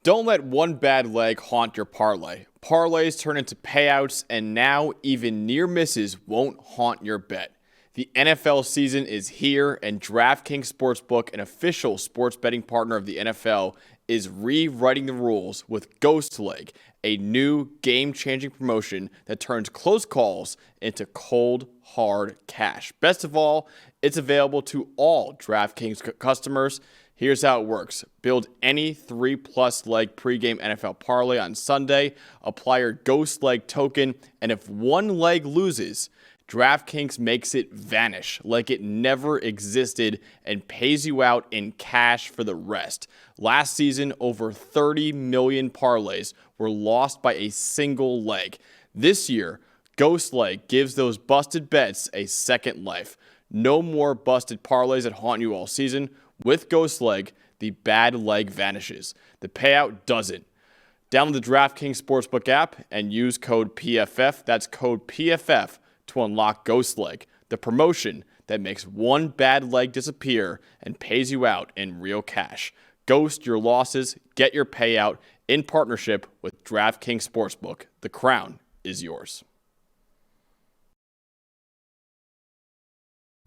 Don't let one bad leg haunt your parlay. Parlays turn into payouts, and now even near misses won't haunt your bet. The NFL season is here, and DraftKings Sportsbook, an official sports betting partner of the NFL, is rewriting the rules with Ghost Leg, a new game-changing promotion that turns close calls into cold, hard cash. Best of all, it's available to all DraftKings customers. Here's how it works. Build any 3+ leg pregame NFL parlay on Sunday, apply your Ghost Leg token, and if one leg loses, DraftKings makes it vanish like it never existed and pays you out in cash for the rest. Last season, over 30 million parlays were lost by a single leg. This year, Ghost Leg gives those busted bets a second life. No more busted parlays that haunt you all season. With Ghost Leg, the bad leg vanishes. The payout doesn't. Download the DraftKings Sportsbook app and use code PFF. That's code PFF to unlock Ghost Leg, the promotion that makes one bad leg disappear and pays you out in real cash. Ghost your losses, get your payout in partnership with DraftKings Sportsbook. The crown is yours.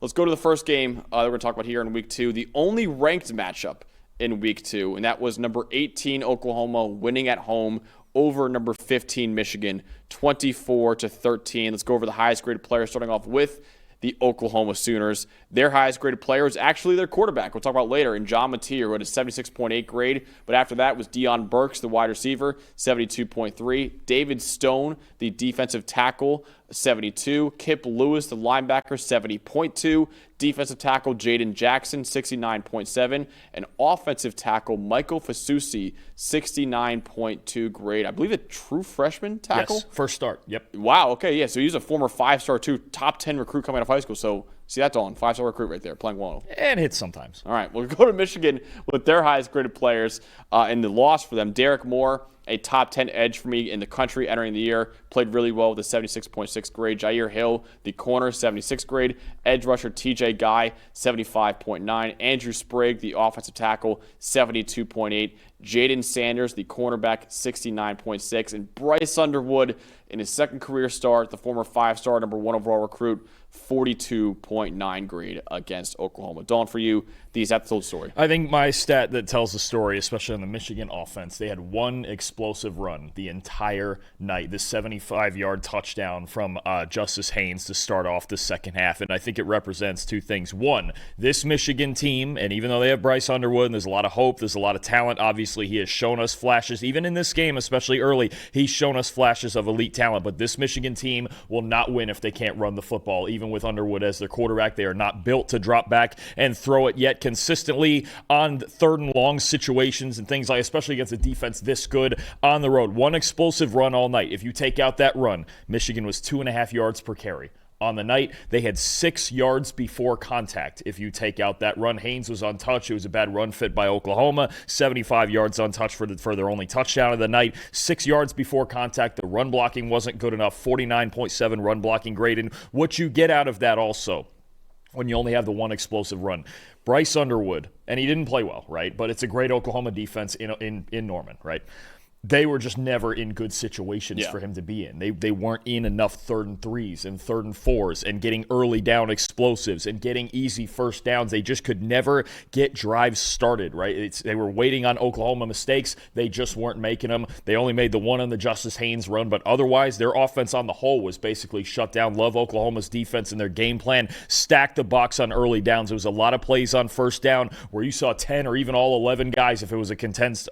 Let's go to the first game that we're going to talk about here in Week 2. The only ranked matchup in Week 2, and that was number 18 Oklahoma winning at home over number 15 Michigan, 24-13. Let's go over the highest graded player, starting off with the Oklahoma Sooners. Their highest graded player is actually their quarterback. We'll talk about later, in John Mateer, who had a 76.8 grade. But after that was Deion Burks, the wide receiver, 72.3. David Stone, the defensive tackle, 72. Kip Lewis, the linebacker, 70.2. Defensive tackle Jaden Jackson, 69.7. And offensive tackle Michael Fasusi, 69.2 grade. I believe a true freshman tackle? Yes, first start. Yep. Wow, okay, yeah. So he's a former 5-star, too, top 10 recruit coming out of high school. So see that, Dalton, 5-star recruit right there, playing well. And hits sometimes. All right, we'll go to Michigan with their highest graded players in the loss for them. Derek Moore, a top 10 edge for me in the country entering the year, played really well with a 76.6 grade. Jair Hill, the corner, 76 grade. Edge rusher TJ Guy, 75.9. Andrew Sprigg, the offensive tackle, 72.8. Jaden Sanders, the cornerback, 69.6. And Bryce Underwood, in his second career start, the former 5-star, number 1 overall recruit, 42.9 grade against Oklahoma. Dawn, for you, these have to tell the story. I think my stat that tells the story, especially on the Michigan offense, they had one explosive run the entire night, this 75-yard touchdown from Justice Haynes to start off the second half. And I think it represents two things. One, this Michigan team, and even though they have Bryce Underwood and there's a lot of hope, there's a lot of talent, obviously he has shown us flashes, even in this game, especially early, he's shown us flashes of elite talent. But this Michigan team will not win if they can't run the football. Even with Underwood as their quarterback, they are not built to drop back and throw it yet consistently on third and long situations and things like, especially against a defense this good on the road. One explosive run all night. If you take out that run, Michigan was 2.5 yards per carry. On the night, they had 6 yards before contact. If you take out that run, Haynes was untouched. It was a bad run fit by Oklahoma. 75 yards untouched for their only touchdown of the night. 6 yards before contact. The run blocking wasn't good enough. 49.7 run blocking grade. And what you get out of that also, when you only have the one explosive run, Bryce Underwood, and he didn't play well, right? But it's a great Oklahoma defense in Norman, right? They were just never in good situations for him to be in. They weren't in enough 3rd and 3s and 3rd and 4s and getting early down explosives and getting easy first downs. They just could never get drives started, right? They were waiting on Oklahoma mistakes. They just weren't making them. They only made the one on the Justice Haynes run, but otherwise their offense on the whole was basically shut down. Love Oklahoma's defense and their game plan. Stacked the box on early downs. There was a lot of plays on first down where you saw 10 or even all 11 guys if it was a condensed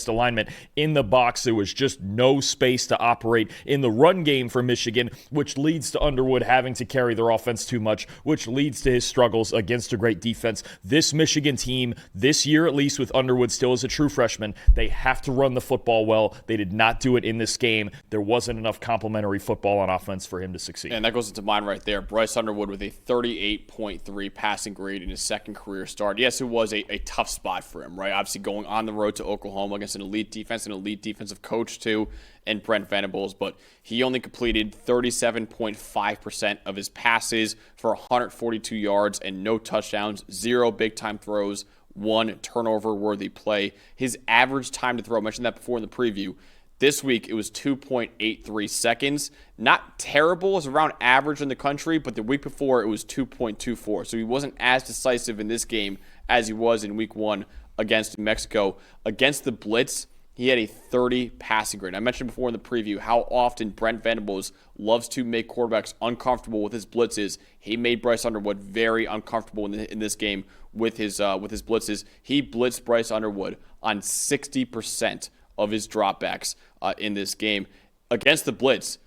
alignment in the box. There was just no space to operate in the run game for Michigan, which leads to Underwood having to carry their offense too much, which leads to his struggles against a great defense. This Michigan team, this year at least, with Underwood still as a true freshman, they have to run the football well. They did not do it in this game. There wasn't enough complementary football on offense for him to succeed. And that goes into mine right there. Bryce Underwood with a 38.3 passing grade in his second career start. Yes, it was a tough spot for him, right? Obviously going on the road to Oklahoma against an elite defense, an elite defensive coach too, and Brent Venables, but he only completed 37.5% of his passes for 142 yards and no touchdowns, 0 big-time throws, one turnover-worthy play. His average time to throw, I mentioned that before in the preview, this week it was 2.83 seconds. Not terrible, it's around average in the country, but the week before it was 2.24. So he wasn't as decisive in this game as he was in week 1 against New Mexico. Against the blitz, he had a 30 passing grade. I mentioned before in the preview how often Brent Venables loves to make quarterbacks uncomfortable with his blitzes. He made Bryce Underwood very uncomfortable in this game with his blitzes. He blitzed Bryce Underwood on 60% of his dropbacks in this game. Against the blitz,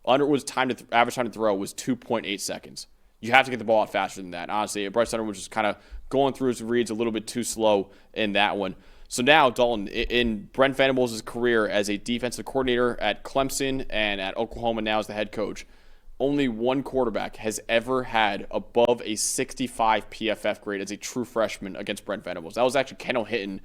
Underwood's average time to throw was 2.8 seconds. You have to get the ball out faster than that. Honestly, Bryce Underwood was just kind of going through his reads a little bit too slow in that one. So now, Dalton, in Brent Venables' career as a defensive coordinator at Clemson and at Oklahoma now as the head coach, only one quarterback has ever had above a 65 PFF grade as a true freshman against Brent Venables. That was actually Kendall Hinton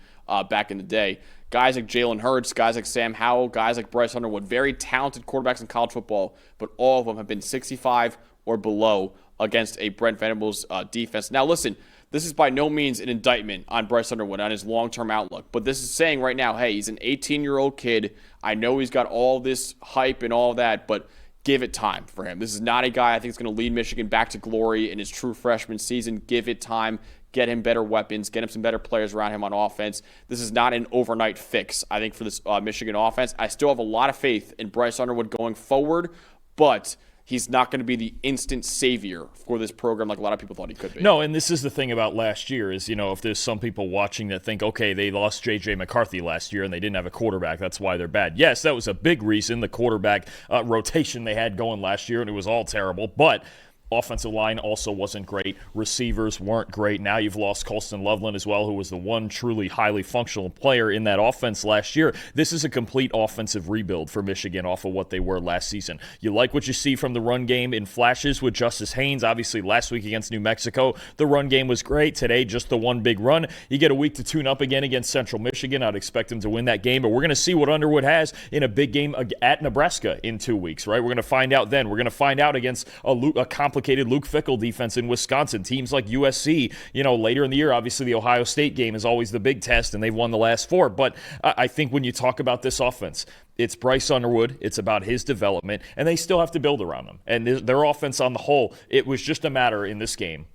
back in the day. Guys like Jalen Hurts, guys like Sam Howell, guys like Bryce Underwood, very talented quarterbacks in college football, but all of them have been 65 or below against a Brent Venables defense. Now, listen, this is by no means an indictment on Bryce Underwood, on his long-term outlook. But this is saying right now, hey, he's an 18-year-old kid. I know he's got all this hype and all that, but give it time for him. This is not a guy I think is going to lead Michigan back to glory in his true freshman season. Give it time. Get him better weapons. Get him some better players around him on offense. This is not an overnight fix, I think, for this Michigan offense. I still have a lot of faith in Bryce Underwood going forward, but he's not going to be the instant savior for this program like a lot of people thought he could be. No, and this is the thing about last year is, if there's some people watching that think, okay, they lost J.J. McCarthy last year and they didn't have a quarterback, that's why they're bad. Yes, that was a big reason, the quarterback rotation they had going last year, and it was all terrible, but offensive line also wasn't great. Receivers weren't great. Now you've lost Colston Loveland as well, who was the one truly highly functional player in that offense last year. This is a complete offensive rebuild for Michigan off of what they were last season. You like what you see from the run game in flashes with Justice Haynes. Obviously, last week against New Mexico, the run game was great. Today, just the one big run. You get a week to tune up again against Central Michigan. I'd expect him to win that game, but we're going to see what Underwood has in a big game at Nebraska in 2 weeks, right? We're going to find out then. We're going to find out against a complicated Luke Fickell defense in Wisconsin. Teams like USC, later in the year, obviously the Ohio State game is always the big test, and they've won the last 4. But I think when you talk about this offense, it's Bryce Underwood. It's about his development, and they still have to build around him. And their offense on the whole, it was just a matter in this game.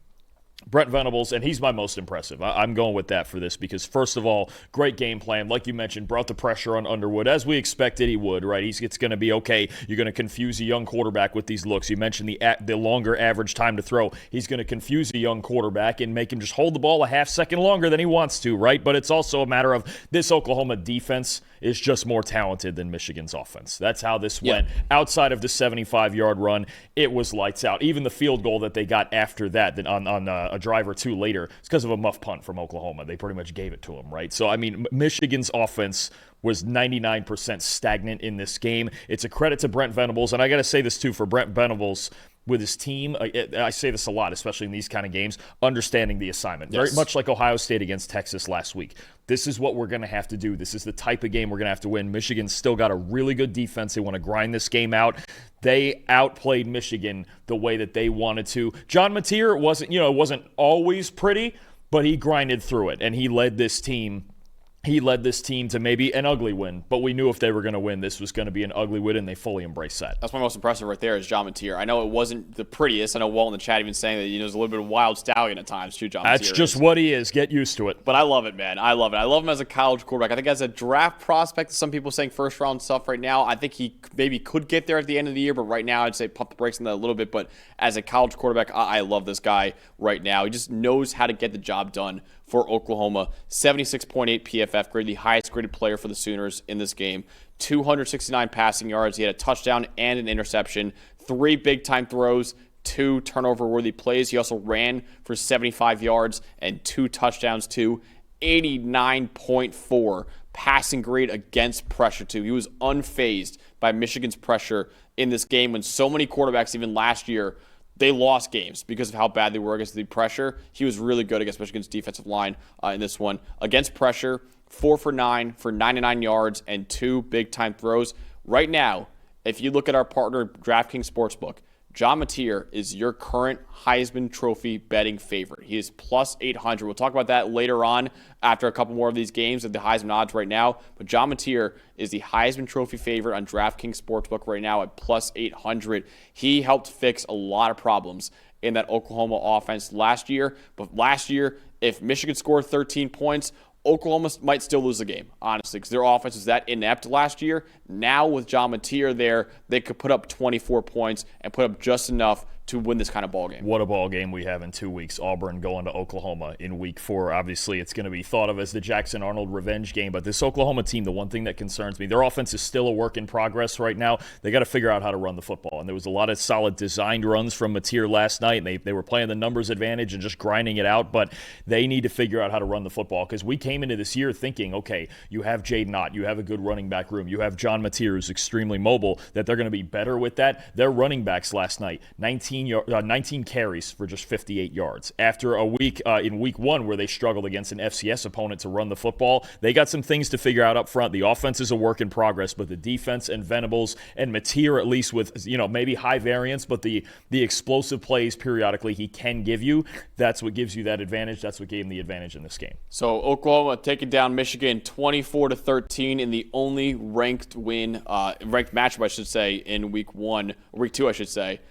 Brent Venables, and he's my most impressive. I'm going with that for this because, first of all, great game plan. Like you mentioned, brought the pressure on Underwood, as we expected he would, right? It's going to be okay. You're going to confuse a young quarterback with these looks. You mentioned the longer average time to throw. He's going to confuse a young quarterback and make him just hold the ball a half second longer than he wants to, right? But it's also a matter of this Oklahoma defense is just more talented than Michigan's offense. That's how this went. Outside of the 75-yard run, it was lights out. Even the field goal that they got after that on a drive or two later, it's because of a muff punt from Oklahoma. They pretty much gave it to them, right? So, Michigan's offense was 99% stagnant in this game. It's a credit to Brent Venables, and I got to say this too for Brent Venables with his team. I say this a lot, especially in these kind of games, understanding the assignment. Yes. Very much like Ohio State against Texas last week. This is what we're going to have to do. This is the type of game we're going to have to win. Michigan's still got a really good defense. They want to grind this game out. They outplayed Michigan the way that they wanted to. John Mateer, it wasn't always pretty, but he grinded through it, and he led this team to maybe an ugly win, but we knew if they were going to win, this was going to be an ugly win, and they fully embraced that. That's my most impressive right there is John Mateer. I know it wasn't the prettiest. I know Walt in the chat even saying that there's a little bit of wild stallion at times too, John Mateer. That's just what he is. Get used to it. But I love it, man. I love it. I love him as a college quarterback. I think as a draft prospect, some people saying first-round stuff right now, I think he maybe could get there at the end of the year, but right now I'd say pump the brakes on that a little bit. But as a college quarterback, I love this guy right now. He just knows how to get the job done for Oklahoma. 76.8 PFF grade, the highest graded player for the Sooners in this game. 269 passing yards. He had a touchdown and an interception. 3 big-time throws, 2 turnover-worthy plays. He also ran for 75 yards and 2 touchdowns, too. 89.4 passing grade against pressure, too. He was unfazed by Michigan's pressure in this game when so many quarterbacks, even last year, they lost games because of how bad they were against the pressure. He was really good against Michigan's defensive line in this one. Against pressure, 4 for 9 for 99 yards and 2 big-time throws. Right now, if you look at our partner, DraftKings Sportsbook, John Mateer is your current Heisman Trophy betting favorite. He is plus 800. We'll talk about that later on after a couple more of these games of the Heisman odds right now. But John Mateer is the Heisman Trophy favorite on DraftKings Sportsbook right now at plus 800. He helped fix a lot of problems in that Oklahoma offense last year. But last year, if Michigan scored 13 points, Oklahoma might still lose the game, honestly, because their offense was that inept last year. Now with John Mateer there, they could put up 24 points and put up just enough to win this kind of ball game. What a ball game we have in 2 weeks. Auburn going to Oklahoma in week 4. Obviously, it's going to be thought of as the Jackson Arnold revenge game, but this Oklahoma team, the one thing that concerns me, their offense is still a work in progress right now. They got to figure out how to run the football, and there was a lot of solid designed runs from Mateer last night, and they were playing the numbers advantage and just grinding it out, but they need to figure out how to run the football, because we came into this year thinking, okay, you have Jaden Ott, you have a good running back room, you have John Mateer, who's extremely mobile, that they're going to be better with that. Their running backs last night, 19 carries for just 58 yards. After a week in week 1 where they struggled against an FCS opponent to run the football, they got some things to figure out up front. The offense is a work in progress, but the defense and Venables and Mateer, at least with maybe high variance, but the explosive plays periodically he can give you, that's what gives you that advantage. That's what gave him the advantage in this game. So Oklahoma taking down Michigan 24-13 in the only ranked matchup, I should say, in week 2, I should say.